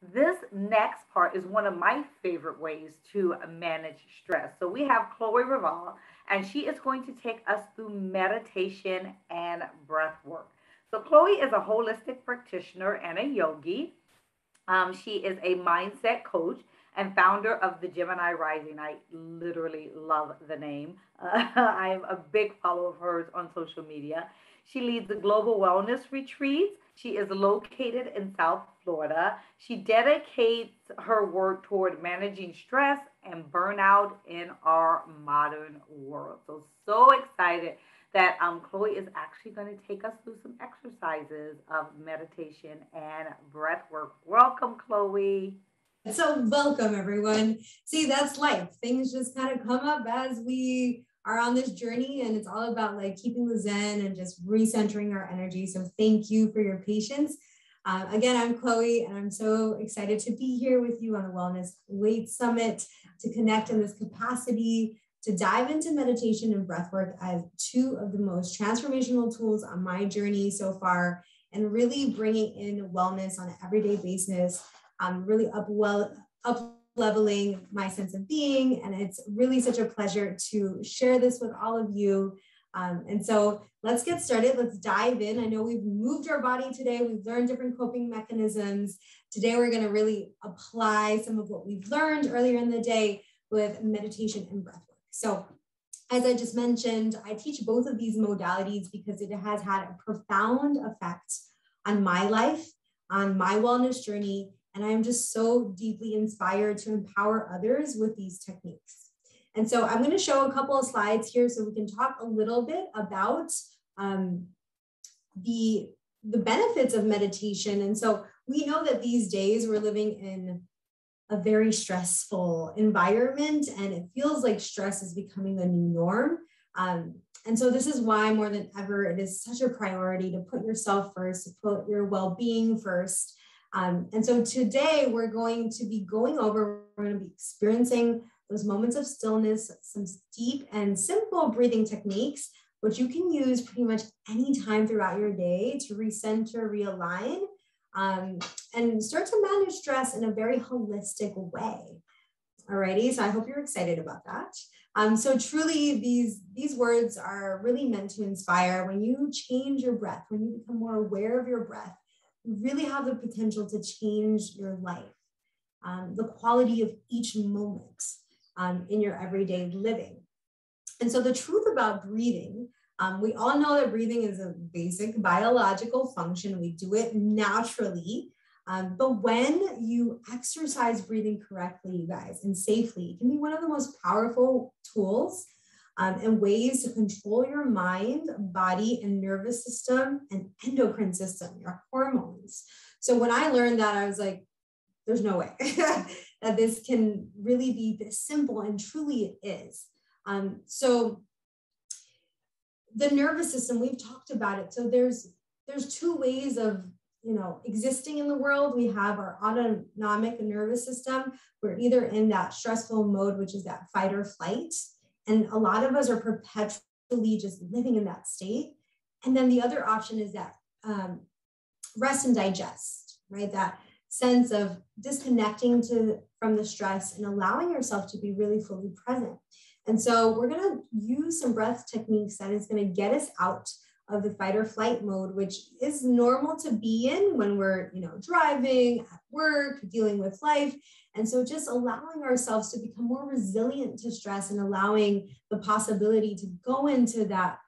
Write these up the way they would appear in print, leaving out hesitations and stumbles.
This next part is one of my favorite ways to manage stress. So we have Chloe Ravel, and she is going to take us through meditation and breath work. So Chloe is a holistic practitioner and a yogi. She is a mindset coach and founder of the Gemini Rising. I literally love the name. I'm a big follower of hers on social media. She leads the global wellness retreats. She is located in South Florida. She dedicates her work toward managing stress and burnout in our modern world. So excited that Chloe is actually going to take us through some exercises of meditation and breath work. Welcome, Chloe. So welcome everyone. See, that's life. Things just kind of come up as we are on this journey, and it's all about like keeping the zen and just recentering our energy. So thank you for your patience. Again, I'm Chloe, and I'm so excited to be here with you on the Wellness Weight Summit to connect in this capacity, to dive into meditation and breathwork as two of the most transformational tools on my journey so far, and really bringing in wellness on an everyday basis, really up leveling my sense of being. And it's really such a pleasure to share this with all of you. And so let's get started. Let's dive in. I know we've moved our body today. We've learned different coping mechanisms. Today, we're going to really apply some of what we've learned earlier in the day with meditation and breathwork. So as I just mentioned, I teach both of these modalities because it has had a profound effect on my life, on my wellness journey. And I am just so deeply inspired to empower others with these techniques. And so I'm going to show a couple of slides here so we can talk a little bit about the benefits of meditation. And so we know that these days we're living in a very stressful environment, and it feels like stress is becoming a new norm. And so this is why more than ever, it is such a priority to put yourself first, to put your well-being first. And so today we're going to be we're going to be experiencing those moments of stillness, some deep and simple breathing techniques, which you can use pretty much any time throughout your day to recenter, realign, and start to manage stress in a very holistic way. Alrighty, so I hope you're excited about that. So truly these words are really meant to inspire. When you change your breath, when you become more aware of your breath, you really have the potential to change your life, the quality of each moment in your everyday living. And so the truth about breathing, we all know that breathing is a basic biological function. We do it naturally. But when you exercise breathing correctly, you guys, and safely, it can be one of the most powerful tools and ways to control your mind, body, and nervous system and endocrine system, your hormones. So when I learned that, I was like, there's no way that this can really be this simple, and truly it is. So the nervous system, we've talked about it. So there's two ways of existing in the world. We have our autonomic nervous system. We're either in that stressful mode, which is that fight or flight. And a lot of us are perpetually just living in that state. And then the other option is that rest and digest, right? That sense of disconnecting from the stress and allowing yourself to be really fully present. And so we're going to use some breath techniques that is going to get us out of the fight or flight mode, which is normal to be in when we're, driving, at work, dealing with life. And so just allowing ourselves to become more resilient to stress and allowing the possibility to go into that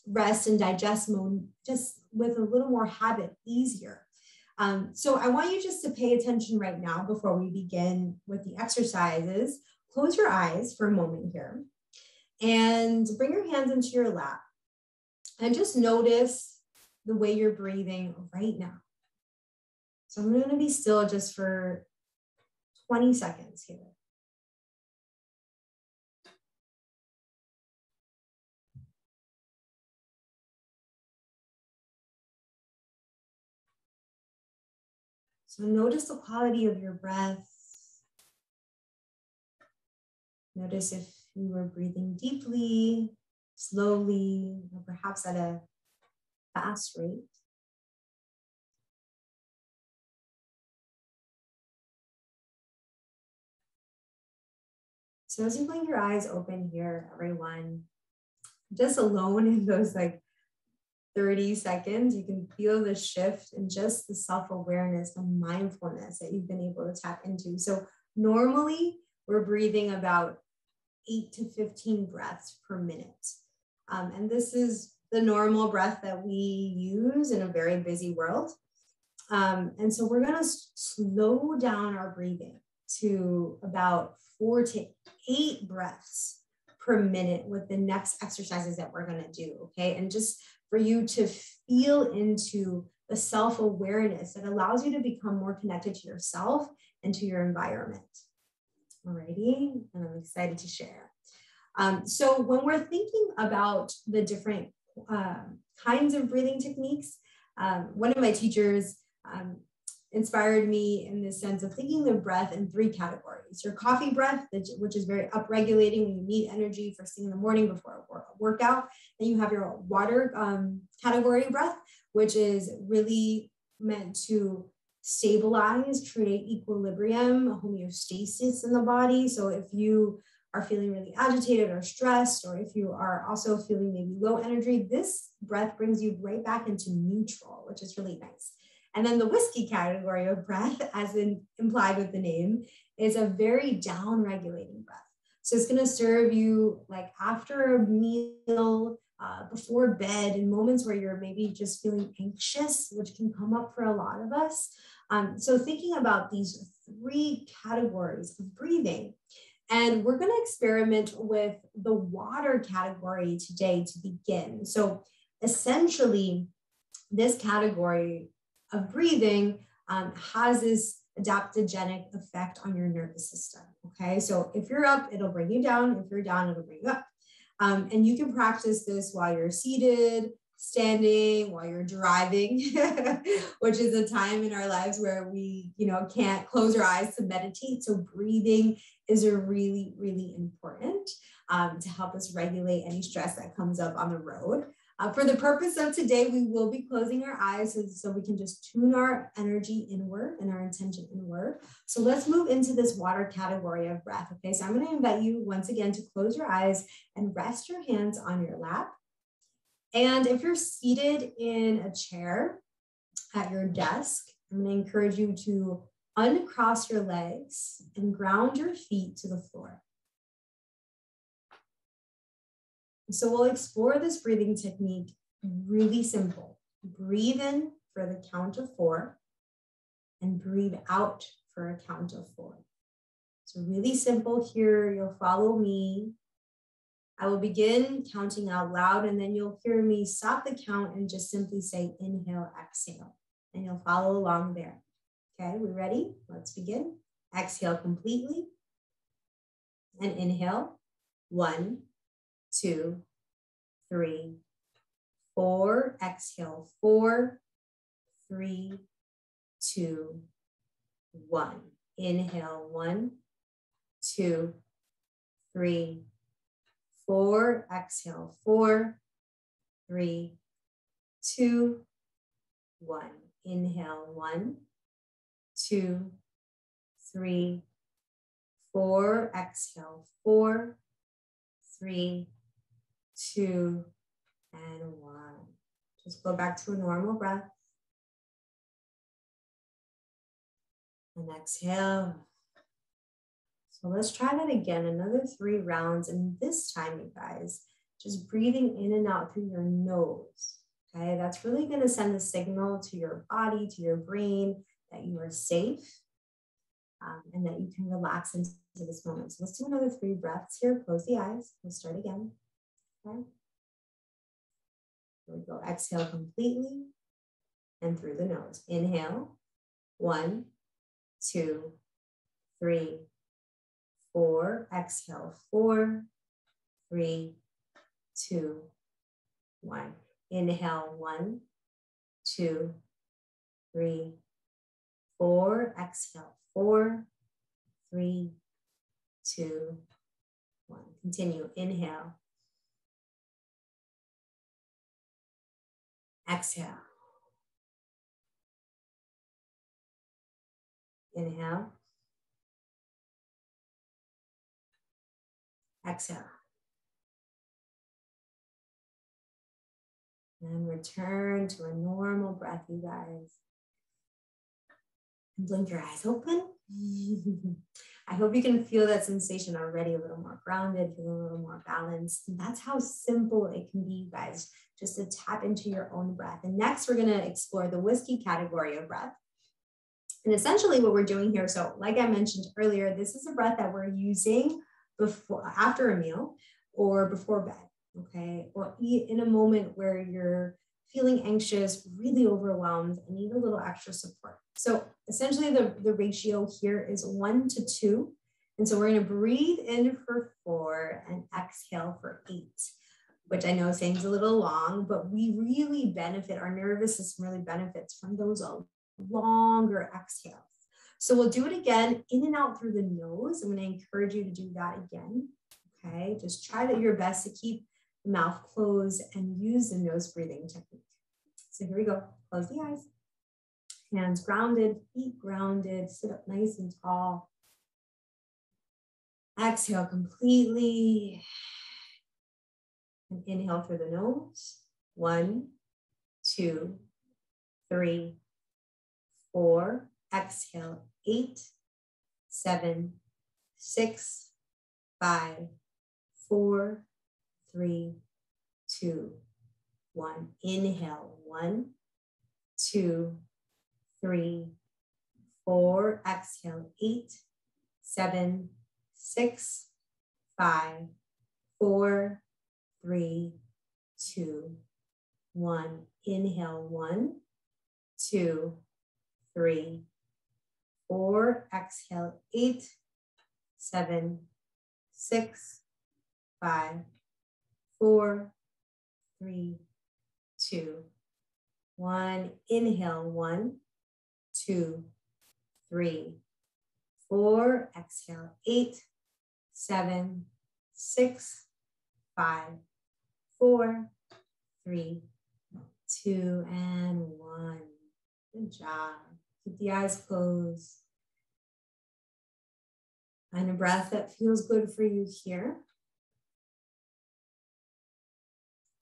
rest and digest mode just with a little more habit, easier. So I want you just to pay attention right now before we begin with the exercises. Close your eyes for a moment here and bring your hands into your lap. And just notice the way you're breathing right now. So I'm going to be still just for 20 seconds here. So notice the quality of your breath. Notice if you were breathing deeply, slowly, or perhaps at a fast rate. So as you blink your eyes open here, everyone, just alone in those like 30 seconds, you can feel the shift and just the self-awareness, the mindfulness that you've been able to tap into. So normally we're breathing about 8 to 15 breaths per minute. And this is the normal breath that we use in a very busy world. And so we're going to slow down our breathing to about 4 to 8 breaths per minute with the next exercises that we're going to do. Okay. And just for you to feel into the self-awareness that allows you to become more connected to yourself and to your environment. Alrighty. And I'm excited to share. So when we're thinking about the different kinds of breathing techniques, one of my teachers inspired me in the sense of thinking the breath in 3 categories. Your coffee breath, which is very upregulating when you need energy first thing in the morning before a workout. Then you have your water category breath, which is really meant to stabilize, create equilibrium, homeostasis in the body. So if you are feeling really agitated or stressed, or if you are also feeling maybe low energy, this breath brings you right back into neutral, which is really nice. And then the whiskey category of breath, as implied with the name, is a very down-regulating breath. So it's going to serve you like after a meal, before bed, in moments where you're maybe just feeling anxious, which can come up for a lot of us. So thinking about these 3 categories of breathing, and we're going to experiment with the water category today to begin. So essentially, this category of breathing has this adaptogenic effect on your nervous system. Okay, so if you're up, it'll bring you down. If you're down, it'll bring you up. And you can practice this while you're seated, standing, while you're driving, which is a time in our lives where we, can't close our eyes to meditate. So breathing is a really, really important to help us regulate any stress that comes up on the road. For the purpose of today, we will be closing our eyes so we can just tune our energy inward and our intention inward. So let's move into this water category of breath. Okay, so I'm going to invite you once again to close your eyes and rest your hands on your lap. And if you're seated in a chair at your desk, I'm going to encourage you to uncross your legs and ground your feet to the floor. So we'll explore this breathing technique really simple. Breathe in for the count of 4 and breathe out for a count of 4. So really simple here. You'll follow me. I will begin counting out loud, and then you'll hear me stop the count and just simply say inhale, exhale, and you'll follow along there. Okay, we ready? Let's begin. Exhale completely and inhale. 1, 2, 3, 4. Exhale. 4, 3, 2, 1. Inhale. 1, 2, 3, 4. Exhale. 4, 3, 2, 1. Inhale. 1, 2, 3, 4. Exhale. 4, 3, 2, and 1. Just go back to a normal breath. And exhale. So let's try that again, another 3 rounds. And this time, you guys, just breathing in and out through your nose. Okay, that's really going to send a signal to your body, to your brain, that you are safe and that you can relax into this moment. So let's do another 3 breaths here. Close the eyes. We'll start again. Okay. Here we go. Exhale completely and through the nose. Inhale. 1, 2, 3, 4. Exhale. 4, 3, 2, 1. Inhale. 1, 2, 3, 4. Exhale. 4, 3, 2, 1. Continue. Inhale. Exhale. Inhale. Exhale. And return to a normal breath, you guys. And blink your eyes open. I hope you can feel that sensation already, a little more grounded, feeling a little more balanced. And that's how simple it can be, you guys, just to tap into your own breath. And next, we're going to explore the whiskey category of breath. And essentially what we're doing here, so like I mentioned earlier, this is a breath that we're using after a meal or before bed, okay? Or in a moment where you're feeling anxious, really overwhelmed, and need a little extra support. So essentially the ratio here is 1 to 2. And so we're going to breathe in for 4 and exhale for 8, which I know seems a little long, but we really benefit, our nervous system really benefits from those longer exhales. So we'll do it again, in and out through the nose. I'm going to encourage you to do that again. Okay, just try your best to keep the mouth closed and use the nose breathing technique. So here we go. Close the eyes. Hands grounded, feet grounded, sit up nice and tall. Exhale completely. And inhale through the nose. 1, 2, 3, 4. Exhale. 8, 7, 6, 5, 4, 3, 2, 1. Inhale. 1, 2, 3, 4. Exhale. 8, 7, 6, 5, 4, 3, 2, 1. Inhale. 1, 2, 3, 4. Exhale. 8, 7, 6, 5, 4, 3, 2, 1. Inhale. 1, 2, 3, 4. Exhale. 8, 7, 6, 5, 4, 3, 2, and 1. Good job. Keep the eyes closed. Find a breath that feels good for you here.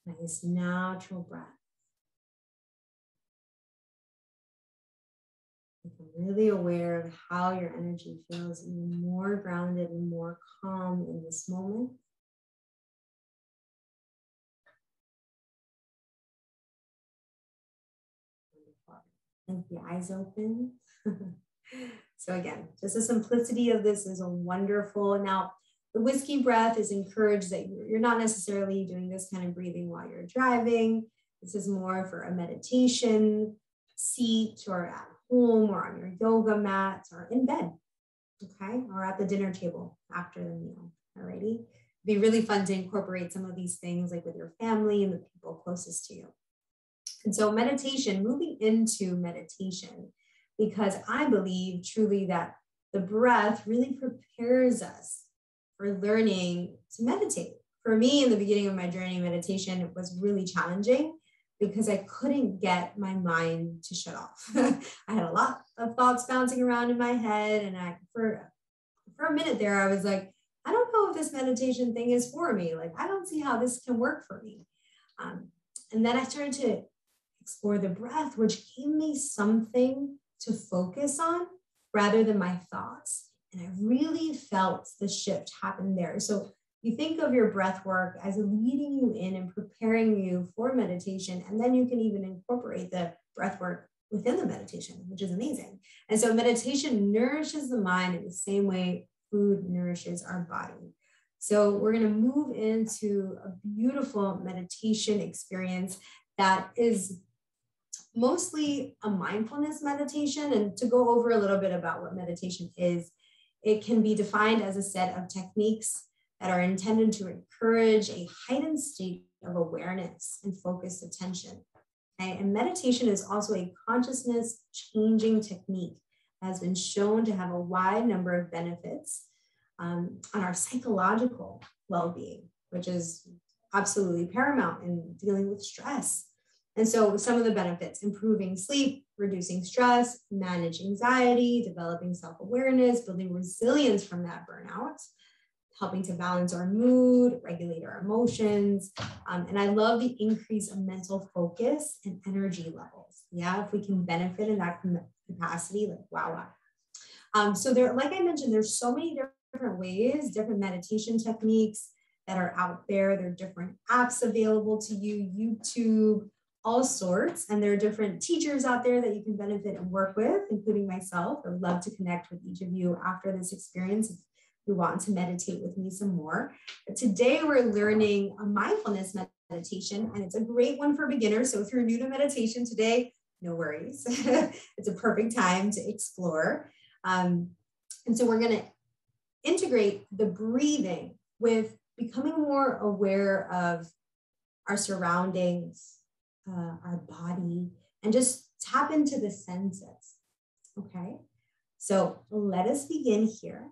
Nice natural breath. Become really aware of how your energy feels, even more grounded and more calm in this moment. Keep the eyes open. So again, just the simplicity of this is a wonderful. Now, the whiskey breath is encouraged that you're not necessarily doing this kind of breathing while you're driving. This is more for a meditation seat or at home or on your yoga mat or in bed, okay? Or at the dinner table after the meal, alrighty? It'd be really fun to incorporate some of these things like with your family and the people closest to you. And so meditation, moving into meditation, because I believe truly that the breath really prepares us for learning to meditate. For me, in the beginning of my journey, meditation was really challenging because I couldn't get my mind to shut off. I had a lot of thoughts bouncing around in my head. And for a minute there, I was like, I don't know if this meditation thing is for me. Like, I don't see how this can work for me. And then I started to explore the breath, which gave me something to focus on rather than my thoughts. And I really felt the shift happen there. So you think of your breath work as leading you in and preparing you for meditation. And then you can even incorporate the breath work within the meditation, which is amazing. And so meditation nourishes the mind in the same way food nourishes our body. So we're going to move into a beautiful meditation experience that is mostly a mindfulness meditation. And to go over a little bit about what meditation is, it can be defined as a set of techniques that are intended to encourage a heightened state of awareness and focused attention. Okay? And meditation is also a consciousness changing technique that has been shown to have a wide number of benefits on our psychological well-being, which is absolutely paramount in dealing with stress. And so some of the benefits: improving sleep, reducing stress, manage anxiety, developing self-awareness, building resilience from that burnout, helping to balance our mood, regulate our emotions. And I love the increase of mental focus and energy levels. Yeah, if we can benefit in that capacity, like wow. So there, like I mentioned, there's so many different ways, different meditation techniques that are out there. There are different apps available to you, YouTube, all sorts. And there are different teachers out there that you can benefit and work with, including myself. I would love to connect with each of you after this experience if you want to meditate with me some more. But today we're learning a mindfulness meditation, and it's a great one for beginners. So if you're new to meditation today, no worries. It's a perfect time to explore. And so we're going to integrate the breathing with becoming more aware of our surroundings, our body, and just tap into the senses. Okay, so let us begin here.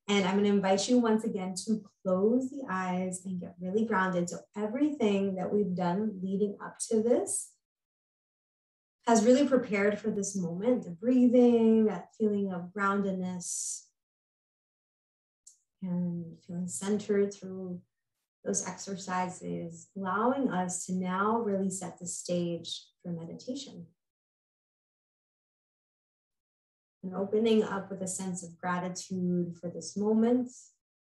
And I'm going to invite you once again to close the eyes and get really grounded. So everything that we've done leading up to this has really prepared for this moment, the breathing, that feeling of groundedness, and feeling centered through those exercises, allowing us to now really set the stage for meditation. And opening up with a sense of gratitude for this moment,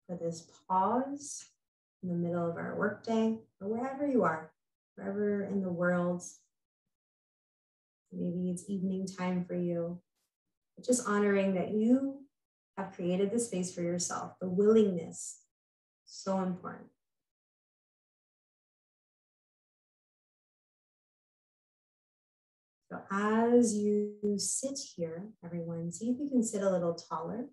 for this pause in the middle of our workday, or wherever you are, wherever in the world. Maybe it's evening time for you. But just honoring that you have created the space for yourself, the willingness, so important. So as you sit here, everyone, see if you can sit a little taller.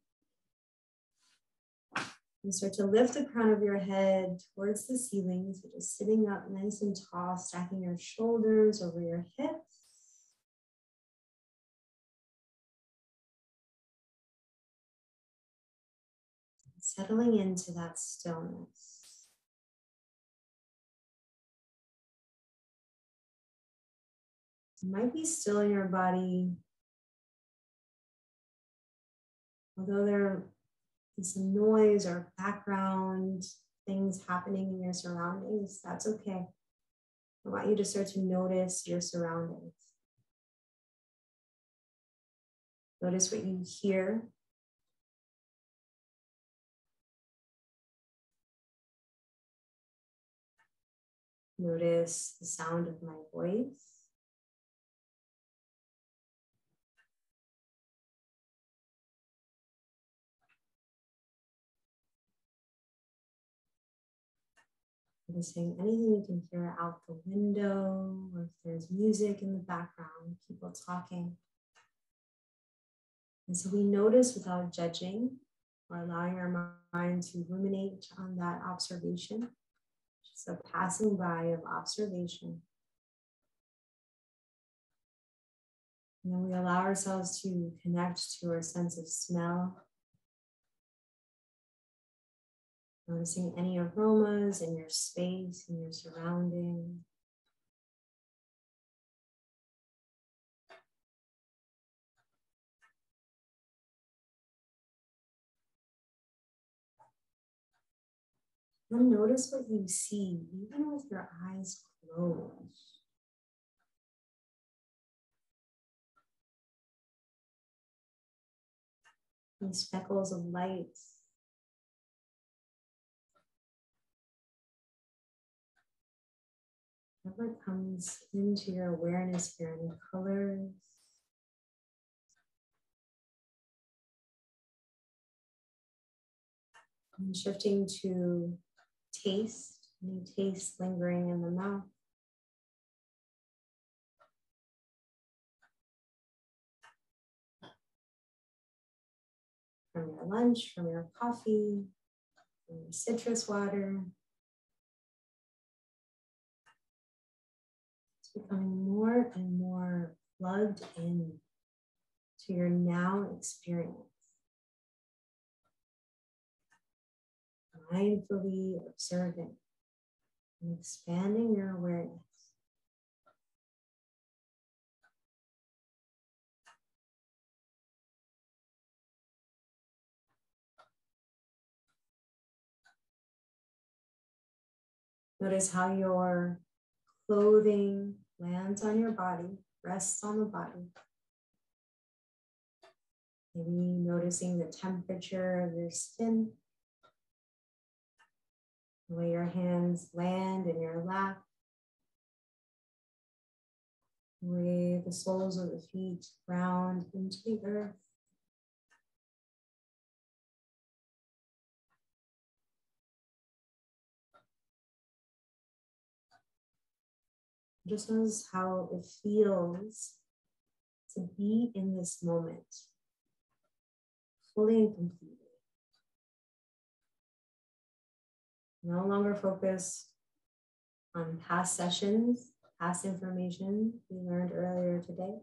And start to lift the crown of your head towards the ceiling. So just sitting up nice and tall, stacking your shoulders over your hips. Settling into that stillness. It might be still in your body, although there is some noise or background things happening in your surroundings. That's okay. I want you to start to notice your surroundings. Notice what you hear. Notice the sound of my voice. Noticing anything you can hear out the window, or if there's music in the background, people talking. And so we notice without judging or allowing our mind to ruminate on that observation. Just a passing by of observation. And then we allow ourselves to connect to our sense of smell. Noticing any aromas in your space, in your surroundings. And notice what you see, even with your eyes closed. These speckles of light. Whatever comes into your awareness here, any colors. And shifting to taste, any taste lingering in the mouth. From your lunch, from your coffee, from your citrus water. It's becoming more and more plugged in to your now experience. Mindfully observing and expanding your awareness. Notice how your clothing lands on your body, rests on the body. Maybe noticing the temperature of your skin, the way your hands land in your lap, the way the soles of the feet ground into the earth. Just notice how it feels to be in this moment, fully and completely. No longer focus on past sessions, past information we learned earlier today.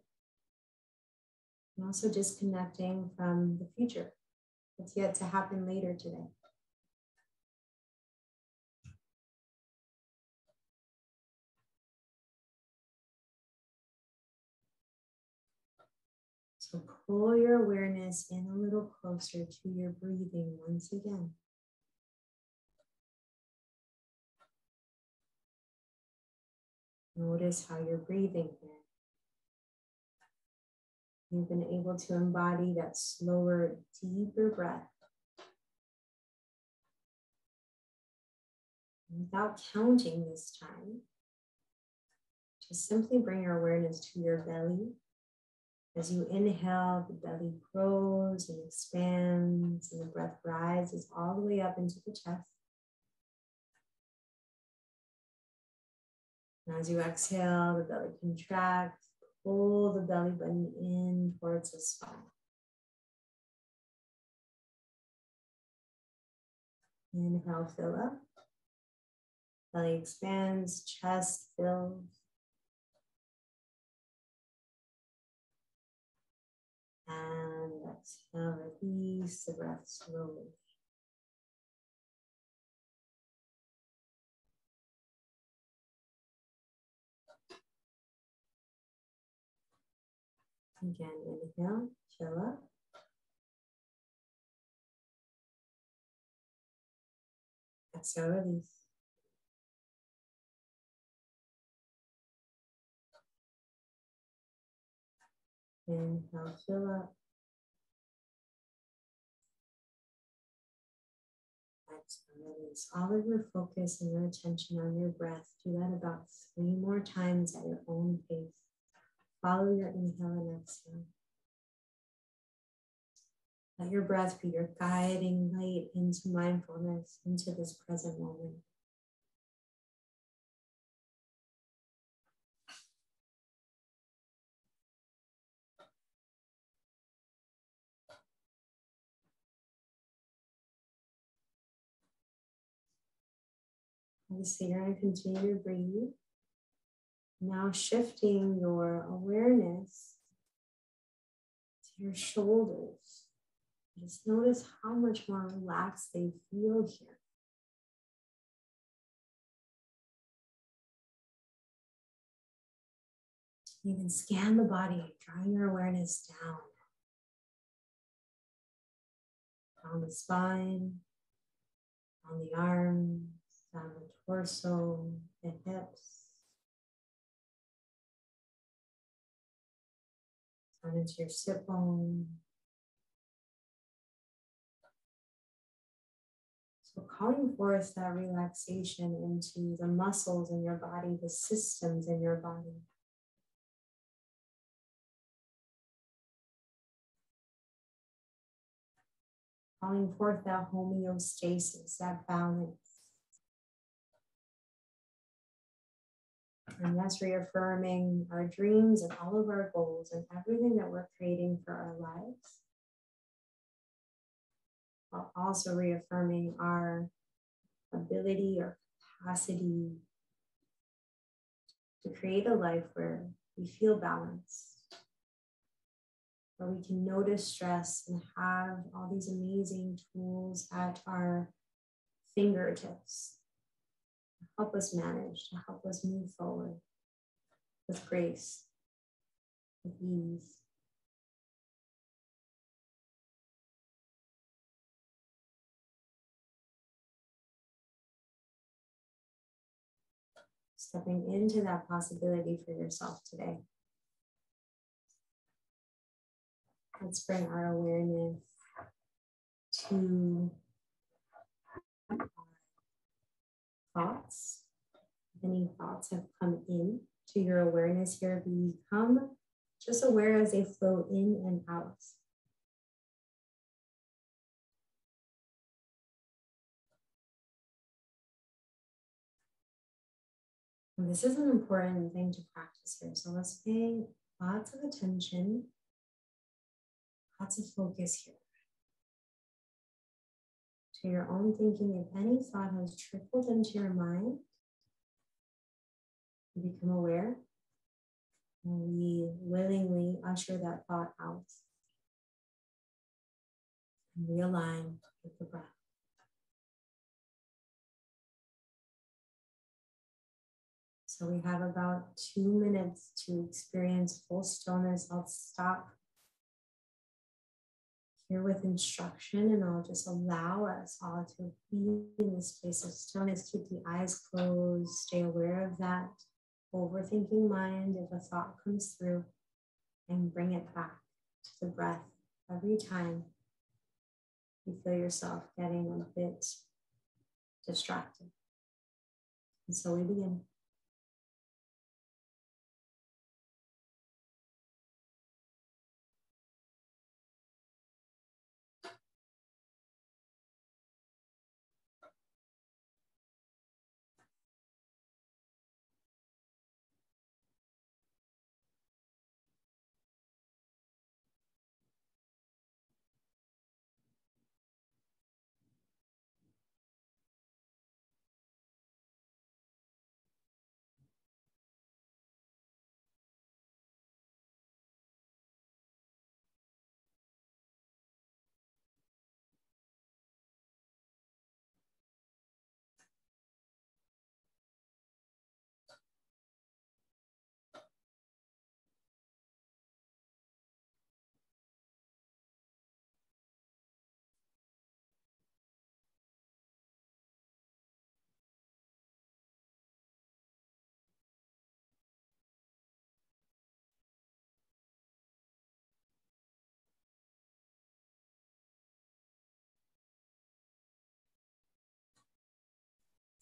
And also disconnecting from the future that's yet to happen later today. So pull your awareness in a little closer to your breathing once again. Notice how you're breathing here. You've been able to embody that slower, deeper breath without counting this time. Just simply bring your awareness to your belly. As you inhale, the belly grows and expands, and the breath rises all the way up into the chest. And as you exhale, the belly contracts. Pull the belly button in towards the spine. Inhale, fill up. Belly expands, chest fills. And exhale, release the breath slowly. Again, inhale, fill up. Exhale, release. Inhale, fill up. Exhale, release. All of your focus and your attention on your breath. Do that about 3 more times at your own pace. Follow your inhale and exhale. Let your breath be your guiding light into mindfulness, into this present moment. Obviously, you're going to continue to breathe. Now shifting your awareness to your shoulders. Just notice how much more relaxed they feel here. You can scan the body, drawing your awareness down the spine, down the arms, down the torso, the hips, down into your sit bone. So calling forth that relaxation into the muscles in your body, the systems in your body. Calling forth that homeostasis, that balance. And that's reaffirming our dreams and all of our goals and everything that we're creating for our lives. While also reaffirming our ability or capacity to create a life where we feel balanced, where we can notice stress and have all these amazing tools at our fingertips to help us manage, to help us move forward with grace, with ease. Stepping into that possibility for yourself today. Let's bring our awareness to our thoughts. If any thoughts have come in to your awareness here, become just aware as they flow in and out. And this is an important thing to practice here. So let's pay lots of attention, lots of focus here to your own thinking. If any thought has trickled into your mind, you become aware, and we willingly usher that thought out and realign with the breath. So we have about 2 minutes to experience full stillness. I'll stop here with instruction, and I'll just allow us all to be in this place of stillness. Keep the eyes closed, stay aware of that overthinking mind if a thought comes through, and bring it back to the breath every time you feel yourself getting a bit distracted. And so we begin.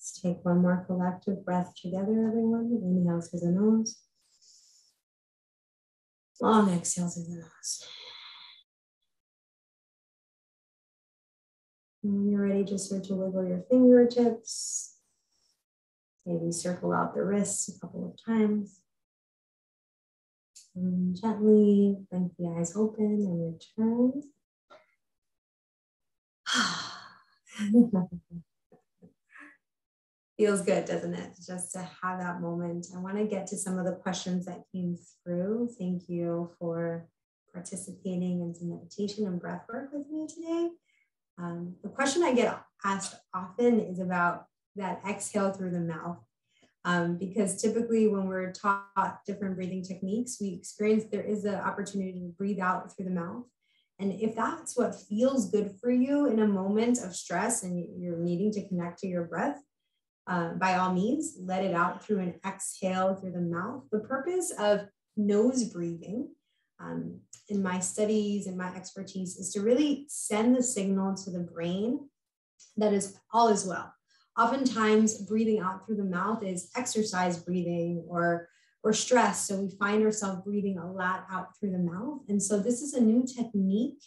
Let's take one more collective breath together, everyone. Inhale through the nose. Long exhale through the nose. And when you're ready, just start to wiggle your fingertips. Maybe circle out the wrists a couple of times. And gently blink the eyes open and return. Feels good, doesn't it? Just to have that moment. I want to get to some of the questions that came through. Thank you for participating in some meditation and breath work with me today. The question I get asked often is about that exhale through the mouth. Because typically when we're taught different breathing techniques, we experience there is an opportunity to breathe out through the mouth. And if that's what feels good for you in a moment of stress and you're needing to connect to your breath, by all means, let it out through an exhale through the mouth. The purpose of nose breathing in my studies and my expertise is to really send the signal to the brain that is all is well. Oftentimes, breathing out through the mouth is exercise breathing or stress. So we find ourselves breathing a lot out through the mouth. And so this is a new technique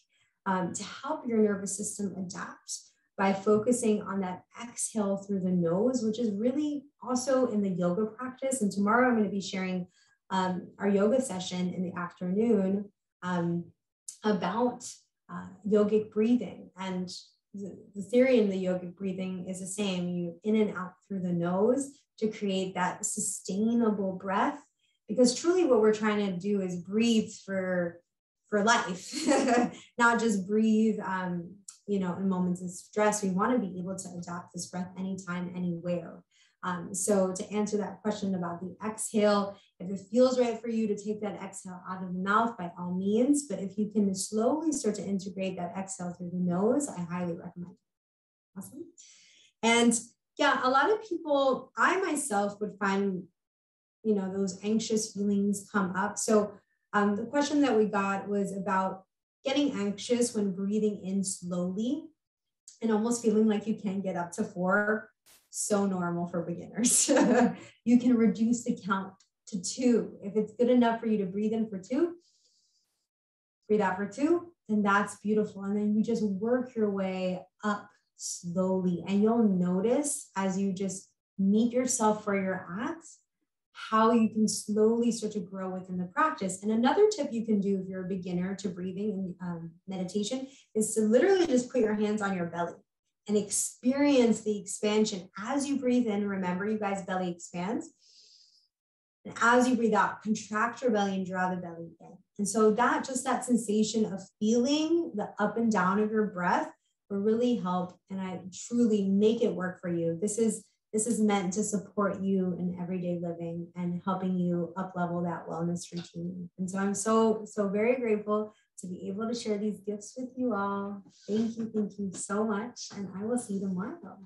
to help your nervous system adapt by focusing on that exhale through the nose, which is really also in the yoga practice. And tomorrow I'm going to be sharing our yoga session in the afternoon about yogic breathing. And the theory in the yogic breathing is the same. You in and out through the nose to create that sustainable breath, because truly what we're trying to do is breathe for life, not just breathe, in moments of stress. We want to be able to adapt this breath anytime, anywhere. So to answer that question about the exhale, if it feels right for you to take that exhale out of the mouth, by all means, but if you can slowly start to integrate that exhale through the nose, I highly recommend it. Awesome. And yeah, a lot of people, I myself would find those anxious feelings come up. So the question that we got was about getting anxious when breathing in slowly and almost feeling like you can't get up to 4. So normal for beginners. You can reduce the count to 2. If it's good enough for you to breathe in for 2, breathe out for 2, then that's beautiful. And then you just work your way up slowly. And you'll notice as you just meet yourself where you're at, how you can slowly start to grow within the practice. And another tip you can do if you're a beginner to breathing and meditation is to literally just put your hands on your belly and experience the expansion. As you breathe in, remember you guys, belly expands. And as you breathe out, contract your belly and draw the belly in. And so that sensation of feeling the up and down of your breath will really help. And I truly make it work for you. This is meant to support you in everyday living and helping you up-level that wellness routine. And so I'm so very grateful to be able to share these gifts with you all. Thank you so much. And I will see you tomorrow.